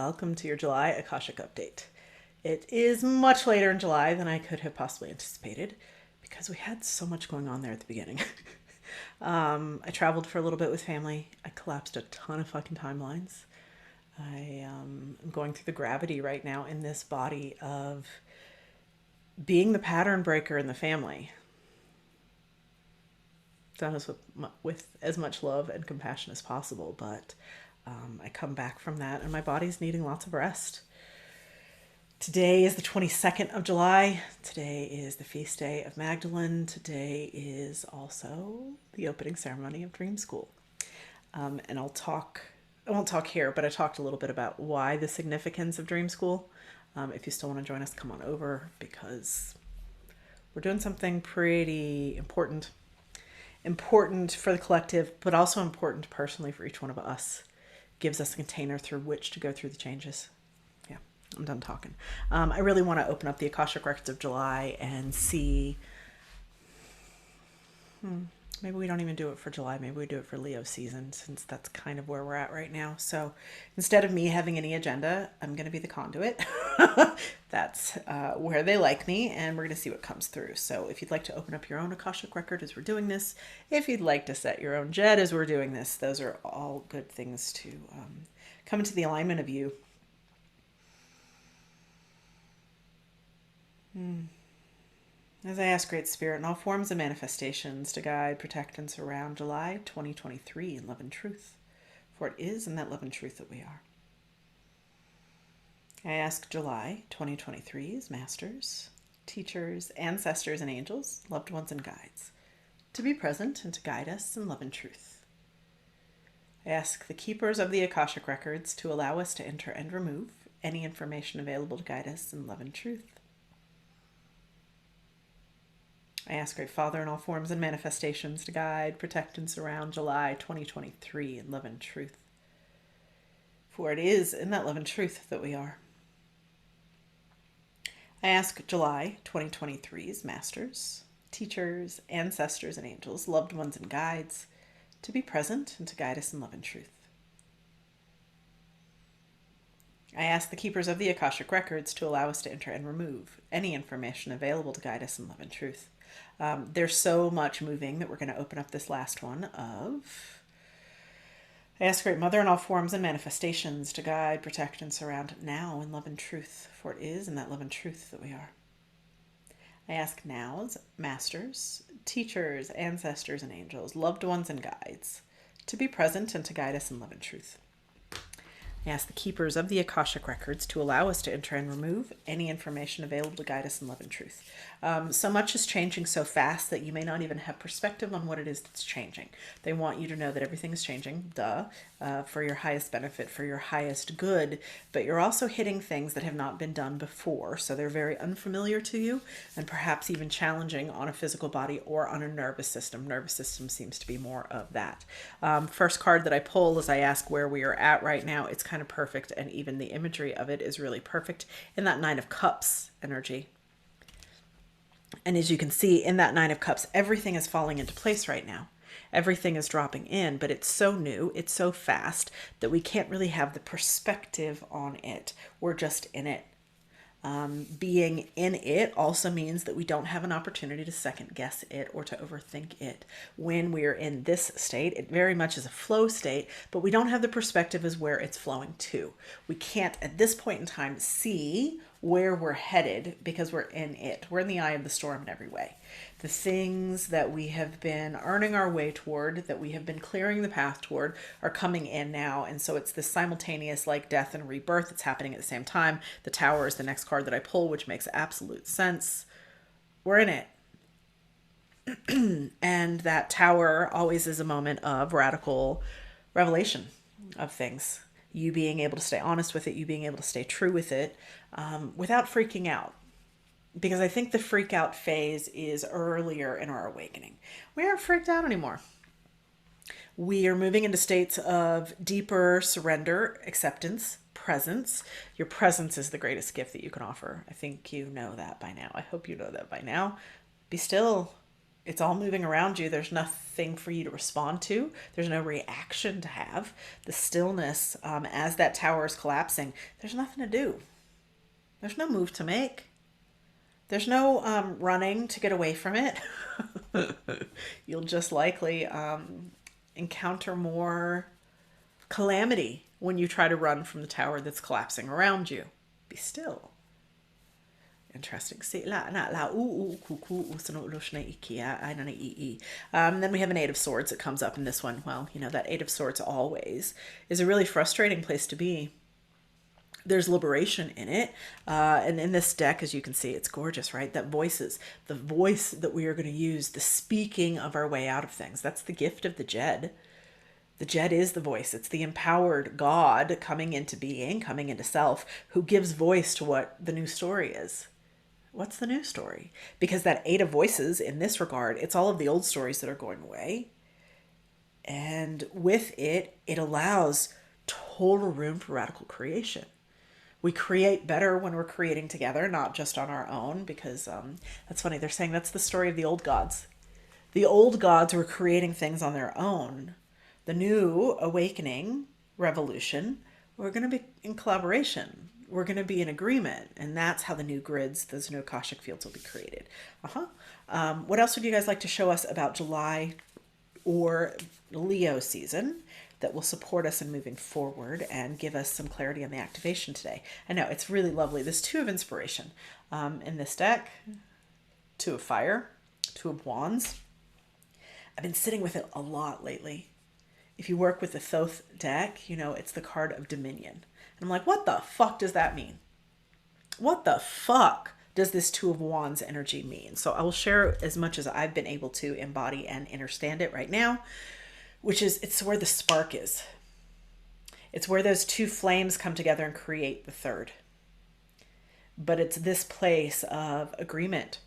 welcome to your July Akashic update. It is much later in July than I could have possibly anticipated because we had so much going on there at the beginning. I traveled for a little bit with family. I collapsed a ton of fucking timelines. I am going through the gravity right now in this body of being the pattern breaker in the family. Done this with as much love and compassion as possible, but I come back from that and my body's needing lots of rest. Today is the 22nd of July. Today is the feast day of Magdalene. Today is also the opening ceremony of Dream School. And I won't talk here, but I talked a little bit about why the significance of Dream School. If you still want to join us, come on over because we're doing something pretty important. Important for the collective, but also important personally for each one of us. Gives us a container through which to go through the changes. Yeah, I'm done talking. I really want to open up the Akashic Records of July and see. Maybe we don't even do it for July. Maybe we do it for Leo season, since that's kind of where we're at right now. So instead of me having any agenda, I'm going to be the conduit. That's where they like me, and we're going to see what comes through. So if you'd like to open up your own Akashic record as we're doing this, if you'd like to set your own jet as we're doing this, those are all good things to come into the alignment of you. As I ask Great Spirit in all forms and manifestations to guide, protect, and surround July 2023 in love and truth, for it is in that love and truth that we are. I ask July 2023's masters, teachers, ancestors, and angels, loved ones, and guides to be present and to guide us in love and truth. I ask the keepers of the Akashic Records to allow us to enter and remove any information available to guide us in love and truth. I ask Great Father in all forms and manifestations to guide, protect, and surround July 2023 in love and truth. For it is in that love and truth that we are. I ask July 2023's masters, teachers, ancestors, and angels, loved ones, and guides to be present and to guide us in love and truth. I ask the keepers of the Akashic Records to allow us to enter and remove any information available to guide us in love and truth. There's so much moving that we're going to open up this last one of. I ask Great Mother in all forms and manifestations to guide, protect, and surround now in love and truth, for it is in that love and truth that we are. I ask now's masters, teachers, ancestors, and angels, loved ones, and guides to be present and to guide us in love and truth. I ask the keepers of the Akashic Records to allow us to enter and remove any information available to guide us in love and truth. So much is changing so fast that you may not even have perspective on what it is that's changing. They want you to know that everything is changing, for your highest benefit, for your highest good, but you're also hitting things that have not been done before, so they're very unfamiliar to you and perhaps even challenging on a physical body or on a nervous system. Nervous system seems to be more of that. First card that I pull as I ask where we are at right now, it's kind of perfect, and even the imagery of it is really perfect in that Nine of Cups energy. And as you can see in that Nine of Cups, everything is falling into place right now. Everything is dropping in, but it's so new, it's so fast that we can't really have the perspective on it. We're just in it. Being in it also means that we don't have an opportunity to second guess it or to overthink it. When we're in this state, it very much is a flow state, but we don't have the perspective as where it's flowing to. We can't at this point in time see where we're headed because we're in it. We're in the eye of the storm in every way. The things that we have been earning our way toward, that we have been clearing the path toward, are coming in now. And so it's this simultaneous like death and rebirth that's happening at the same time. The Tower is the next card that I pull, which makes absolute sense. We're in it. And that Tower always is a moment of radical revelation of things. You being able to stay honest with it, you being able to stay true with it, without freaking out. Because I think the freak out phase is earlier in our awakening. We aren't freaked out anymore. We are moving into states of deeper surrender, acceptance, presence. Your presence is the greatest gift that you can offer. I think you know that by now. I hope you know that by now. Be still. It's all moving around you. There's nothing for you to respond to. There's no reaction to have. The stillness, as that tower is collapsing, there's nothing to do. There's no move to make. There's no running to get away from it. You'll just likely encounter more calamity when you try to run from the tower that's collapsing around you. Be still. Interesting. See, then we have an Eight of Swords that comes up in this one. Well, you know, that Eight of Swords always is a really frustrating place to be. There's liberation in it. And in this deck, as you can see, it's gorgeous, right? That voices, the voice that we are going to use, the speaking of our way out of things. That's the gift of the Jed. The Jed is the voice. It's the empowered God coming into being, coming into self, who gives voice to what the new story is. What's the new story? Because that Eight of Voices, in this regard, it's all of the old stories that are going away. And with it, it allows total room for radical creation. We create better when we're creating together, not just on our own, because that's funny. They're saying that's the story of the old gods. The old gods were creating things on their own. The new awakening, revolution, we're going to be in collaboration. We're going to be in agreement. And that's how the new grids, those new Akashic fields will be created. What else would you guys like to show us about July or Leo season that will support us in moving forward and give us some clarity on the activation today? I know, it's really lovely. This Two of Inspiration in this deck, Two of Fire, Two of Wands. I've been sitting with it a lot lately. If you work with the Thoth deck, you know, it's the card of dominion. And I'm like, what the fuck does that mean? What the fuck does this Two of Wands energy mean? So I will share as much as I've been able to embody and understand it right now, which is, it's where the spark is. It's where those two flames come together and create the third. But it's this place of agreement.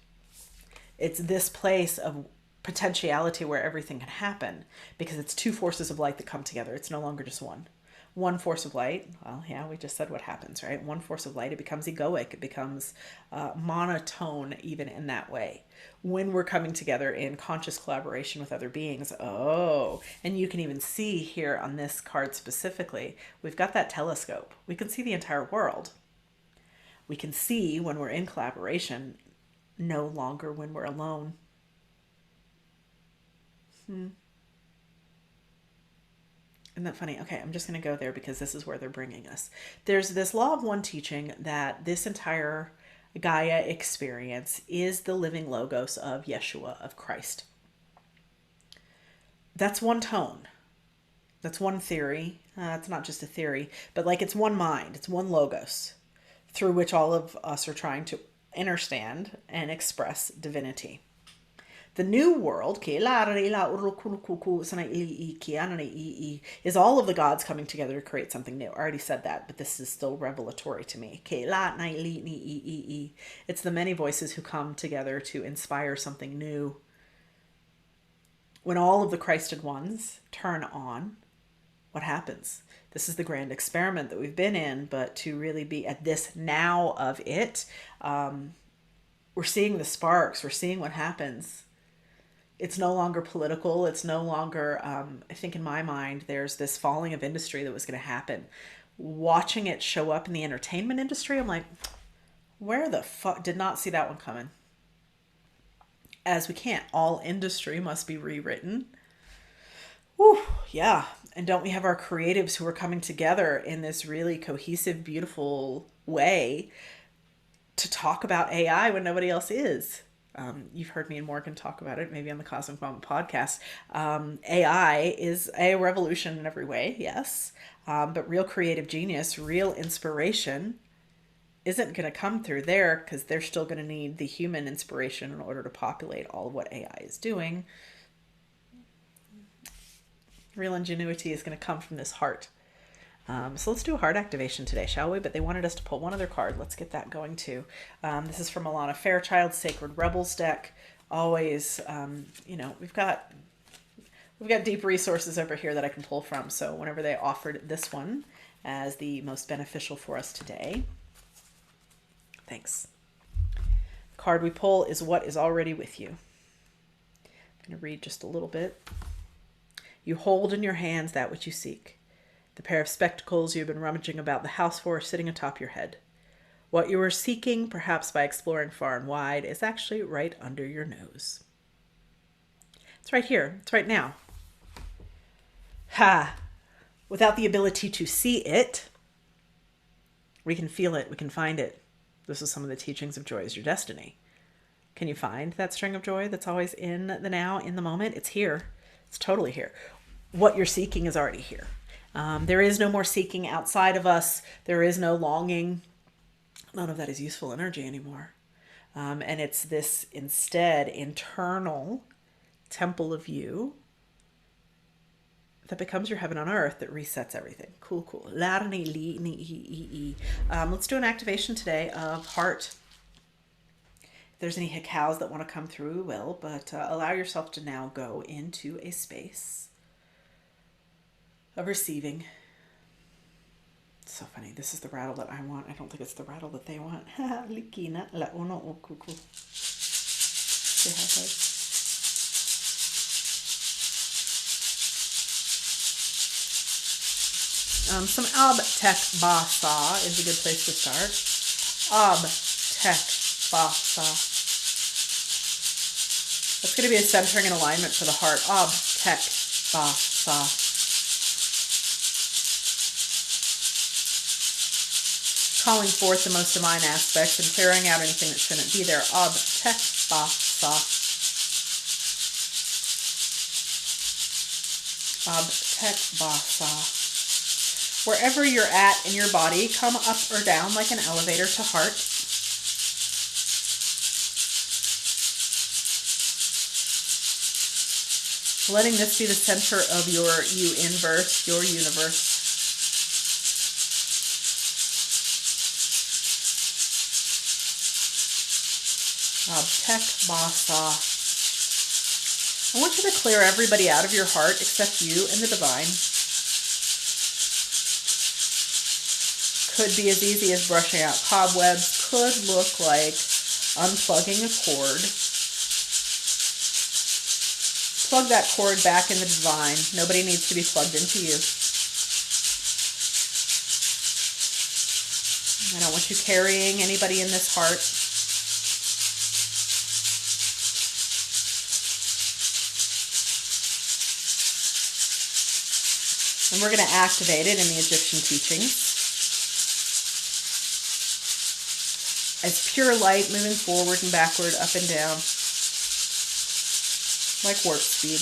It's this place of potentiality where everything can happen, because it's two forces of light that come together. It's no longer just one. One force of light, well, yeah, we just said what happens, right? One force of light, it becomes egoic. It becomes monotone even in that way. When we're coming together in conscious collaboration with other beings, and you can even see here on this card specifically, we've got that telescope. We can see the entire world. We can see when we're in collaboration, no longer when we're alone. Isn't that funny? Okay, I'm just going to go there because this is where they're bringing us. There's this law of one teaching that this entire Gaia experience is the living logos of Yeshua, of Christ. That's one tone. That's one theory. It's not just a theory, but like it's one mind. It's one logos through which all of us are trying to understand and express divinity. The new world is all of the gods coming together to create something new. I already said that, but this is still revelatory to me. It's the many voices who come together to inspire something new. When all of the Christed ones turn on, what happens? This is the grand experiment that we've been in, but to really be at this now of it, we're seeing the sparks. We're seeing what happens. It's no longer political. It's no longer, I think in my mind, there's this falling of industry that was going to happen. Watching it show up in the entertainment industry, I'm like, where the fuck? Did not see that one coming. As we can't. All industry must be rewritten. Whew, yeah. And don't we have our creatives who are coming together in this really cohesive, beautiful way to talk about AI when nobody else is? You've heard me and Morgan talk about it, maybe on the Cosmic Moment podcast. AI is a revolution in every way, yes. But real creative genius, real inspiration isn't going to come through there, because they're still going to need the human inspiration in order to populate all of what AI is doing. Real ingenuity is going to come from this heart. So let's do a heart activation today, shall we? But they wanted us to pull one other card. Let's get that going too. This is from Alana Fairchild's Sacred Rebels deck. Always, you know, we've got deep resources over here that I can pull from. So whenever they offered this one as the most beneficial for us today, thanks. The card we pull is What is Already With You. going to read just a little bit. You hold in your hands that which you seek. The pair of spectacles you have been rummaging about the house for sitting atop your head. What you are seeking, perhaps by exploring far and wide, is actually right under your nose. It's right here. It's right now. Ha! Without the ability to see it, we can feel it. We can find it. This is some of the teachings of Joy is Your Destiny. Can you find that string of joy that's always in the now, in the moment? It's here. It's totally here. What you're seeking is already here. There is no more seeking outside of us. There is no longing. None of that is useful energy anymore. And it's this instead internal temple of you that becomes your heaven on earth, that resets everything. Cool, cool. Let's do an activation today of heart. If there's any hiccows that want to come through, we will, but allow yourself to now go into a space of receiving. It's so funny. This is the rattle that I want. I don't think it's the rattle that they want. Likina la uno o cuckoo. Say hi, guys. Some Ab Tek Ba Sa is a good place to start. Ab Tek Ba Sa. That's going to be a centering and alignment for the heart. Ab Tek Ba Sa. Calling forth the most divine aspects and clearing out anything that shouldn't be there. Ab Tek Ba Sa. Ab Tek Ba Sa. Wherever you're at in your body, come up or down like an elevator to heart. Letting this be the center of your you-inverse, your universe. Tek Ba Sa. I want you to clear everybody out of your heart except you and the divine. Could be as easy as brushing out cobwebs, could look like unplugging a cord. Plug that cord back in the divine. Nobody needs to be plugged into you. I don't want you carrying anybody in this heart. And we're going to activate it in the Egyptian teachings as pure light moving forward and backward, up and down, like warp speed.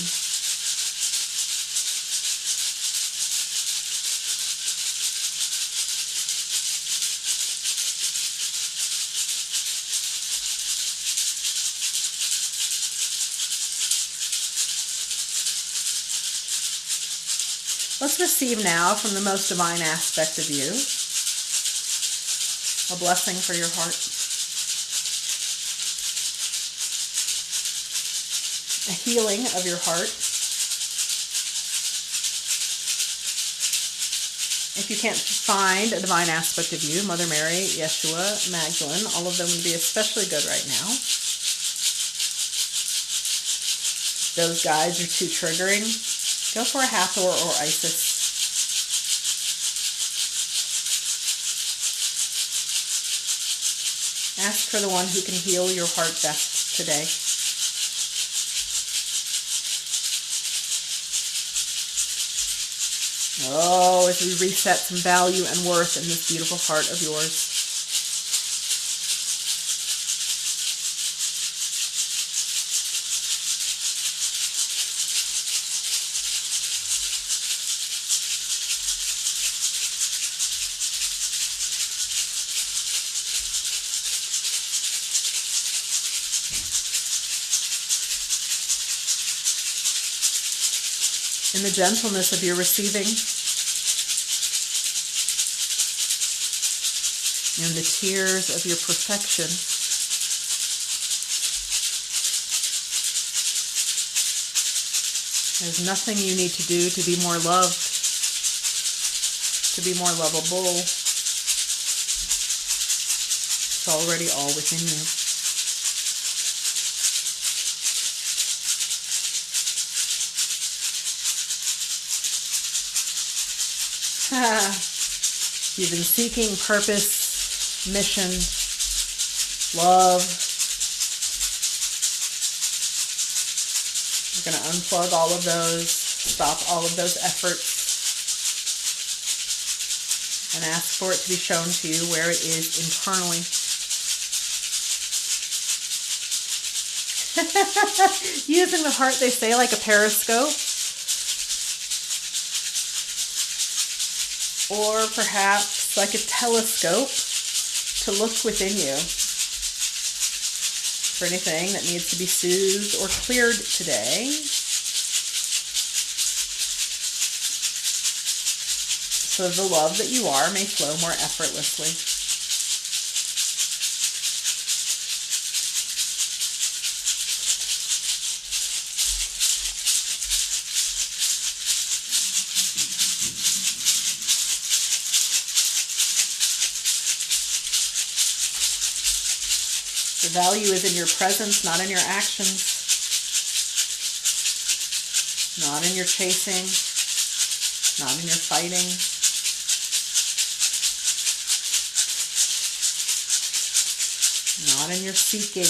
Let's receive now from the most divine aspect of you a blessing for your heart. A healing of your heart. If you can't find a divine aspect of you, Mother Mary, Yeshua, Magdalene, all of them would be especially good right now. If those guides are too triggering, go for a Hathor or Isis. Ask for the one who can heal your heart best today. Oh, as we reset some value and worth in this beautiful heart of yours. In the gentleness of your receiving, in the tears of your perfection, there's nothing you need to do to be more loved, to be more lovable. It's already all within you. You've been seeking purpose, mission, love. You're going to unplug all of those, stop all of those efforts, and ask for it to be shown to you where it is internally. Using the heart, they say, like a periscope. Or perhaps like a telescope to look within you for anything that needs to be soothed or cleared today. So the love that you are may flow more effortlessly. The value is in your presence, not in your actions, not in your chasing, not in your fighting. Not in your seeking.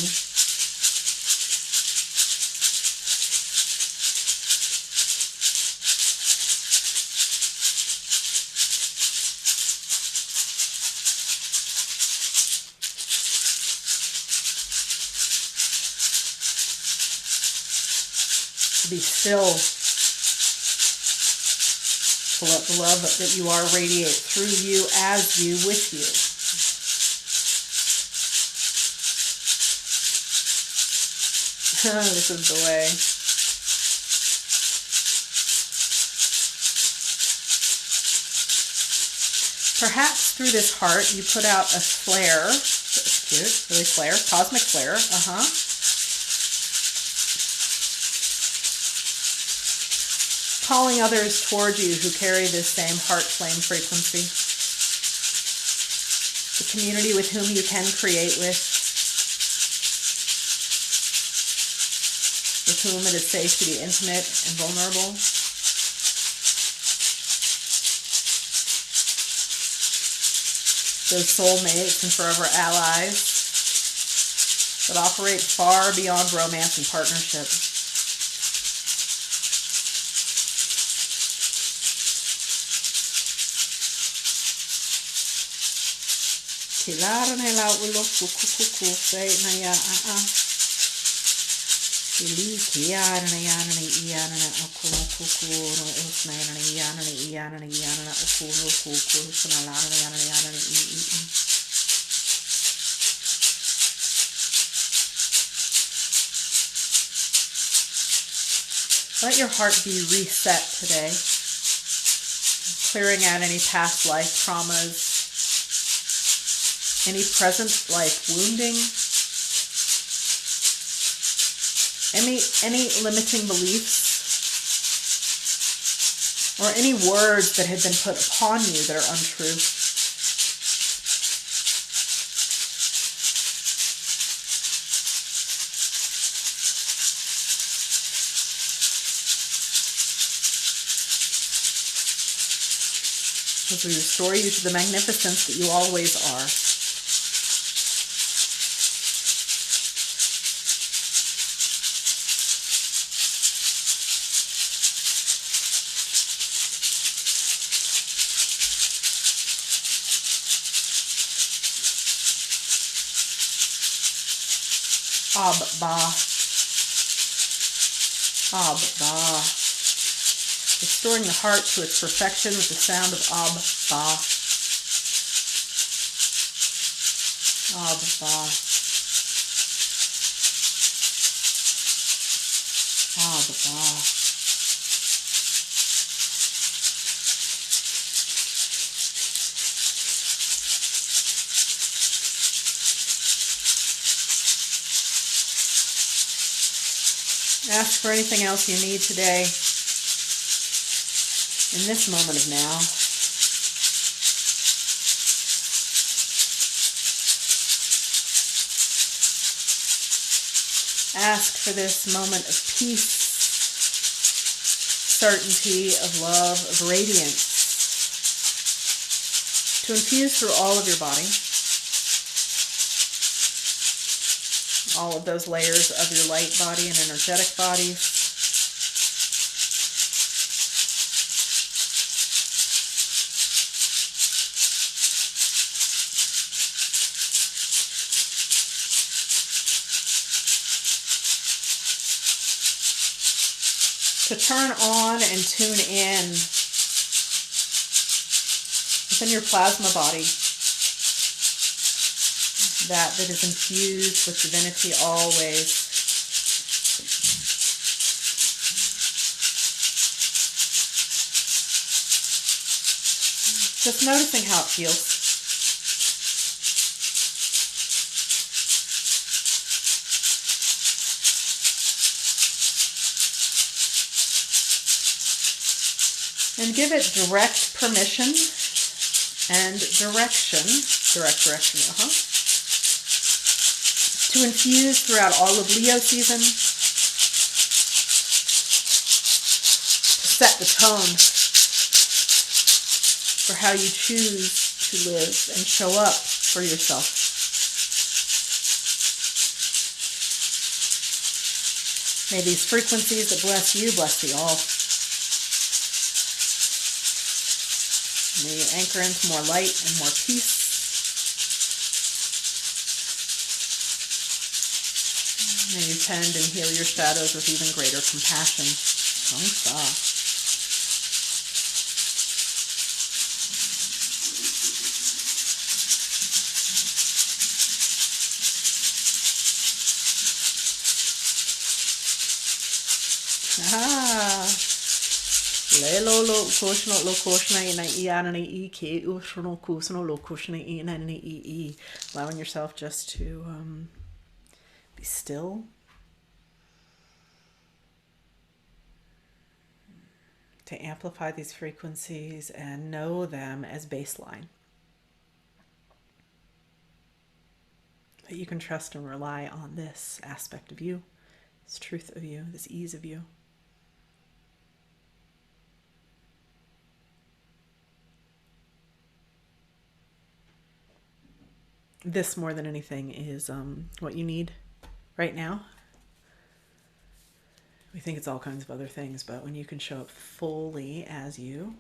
To be still. To let the love that you are radiate through you, as you, with you. This is the way. Perhaps through this heart you put out a flare. That's cute, really flare, cosmic flare. Calling others toward you who carry this same heart flame frequency. The community with whom you can create with whom it is safe to be intimate and vulnerable. Those soulmates and forever allies that operate far beyond romance and partnership. Let your heart be reset today, clearing out any past life traumas, any present life wounding, any limiting beliefs, or any words that have been put upon you that are untrue. As we restore you to the magnificence that you always are. Abba. Abba. Restoring the heart to its perfection with the sound of Abba. Abba. Abba. Ask for anything else you need today, in this moment of now. Ask for this moment of peace, certainty, of love, of radiance. to infuse through all of your body, all of those layers of your light body and energetic body. To turn on and tune in within your plasma body, that is infused with divinity always. Just noticing how it feels. And give it direct permission and direction, to infuse throughout all of Leo season, to set the tone for how you choose to live and show up for yourself. May these frequencies that bless you bless you all. May you anchor into more light and more peace. May you tend and heal your shadows with even greater compassion. Akasa. Lelo lo koshno lo koshna ina iana I ke ushno kusno lo koshna ina I. Allowing yourself just to be still. To amplify these frequencies and know them as baseline. That you can trust and rely on this aspect of you, this truth of you, this ease of you. This, more than anything, is what you need right now. We think it's all kinds of other things, but when you can show up fully as you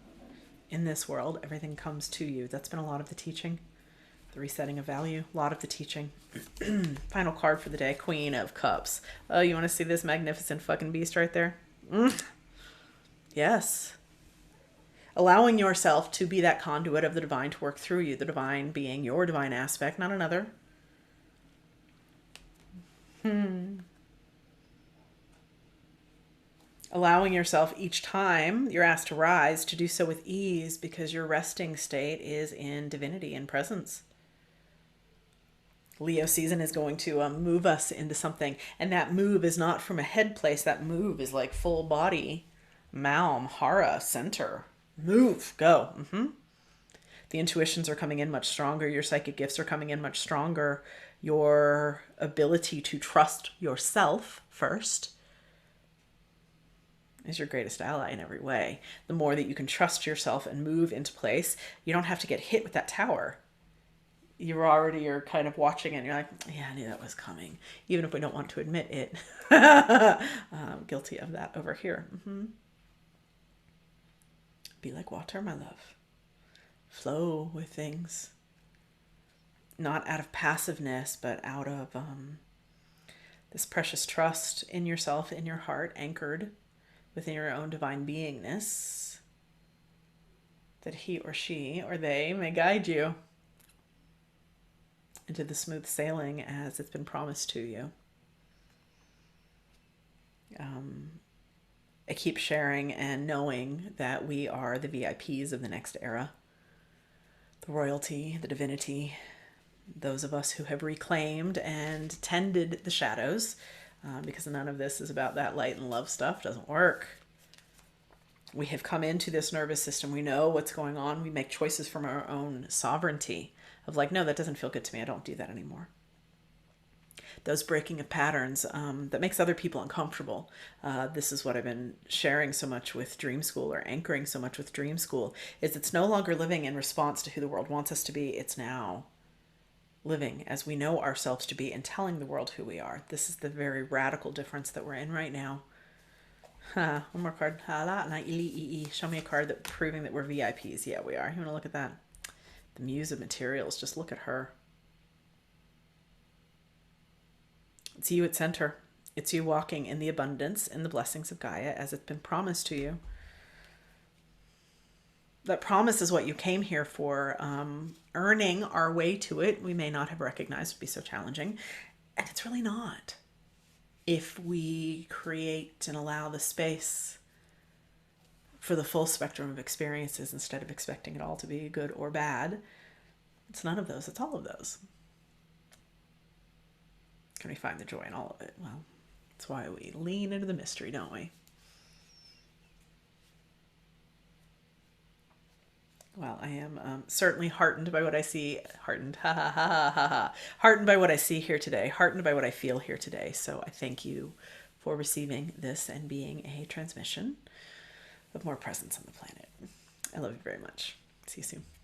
in this world, everything comes to you. That's been a lot of the teaching, the resetting of value, a lot of the teaching. Final card for the day, Queen of Cups. Oh, you want to see this magnificent fucking beast right there? Yes. Allowing yourself to be that conduit of the divine to work through you, the divine being your divine aspect, not another. Allowing yourself each time you're asked to rise to do so with ease, because your resting state is in divinity and presence. Leo season is going to move us into something, and that move is not from a head place. That move is like full body, Maum, Hara, center. Move, go. The intuitions are coming in much stronger. Your psychic gifts are coming in much stronger. Your ability to trust yourself first is your greatest ally in every way. The more that you can trust yourself and move into place, you don't have to get hit with that tower. You already are kind of watching it and you're like, yeah, I knew that was coming. Even if we don't want to admit it. Guilty of that over here. Be like water, my love. Flow with things. Not out of passiveness, but out of this precious trust in yourself, in your heart, anchored within your own divine beingness, that he or she or they may guide you into the smooth sailing as it's been promised to you. I keep sharing and knowing that we are the VIPs of the next era. The royalty, the divinity, those of us who have reclaimed and tended the shadows, because none of this is about that light and love stuff. Doesn't work. We have come into this nervous system. We know what's going on. We make choices from our own sovereignty of like, no, that doesn't feel good to me. I don't do that anymore. those breaking of patterns that makes other people uncomfortable. This is what I've been sharing so much with Dream School, or anchoring so much with Dream School, is it's no longer living in response to who the world wants us to be. It's now living as we know ourselves to be and telling the world who we are. This is the very radical difference that we're in right now. One more card. Show me a card that proving that we're VIPs. Yeah, we are. You want to look at that? The Muse of Materials. Just look at her. It's you at center. It's you walking in the abundance and the blessings of Gaia as it's been promised to you. That promise is what you came here for. Earning our way to it, we may not have recognized would be so challenging. And it's really not. If we create and allow the space for the full spectrum of experiences instead of expecting it all to be good or bad, it's none of those, it's all of those. Can we find the joy in all of it? Well, that's why we lean into the mystery, don't we? Well, I am certainly heartened by what I see. Heartened, ha ha ha ha ha ha. Heartened by what I see here today. Heartened by what I feel here today. So I thank you for receiving this and being a transmission of more presence on the planet. I love you very much. See you soon.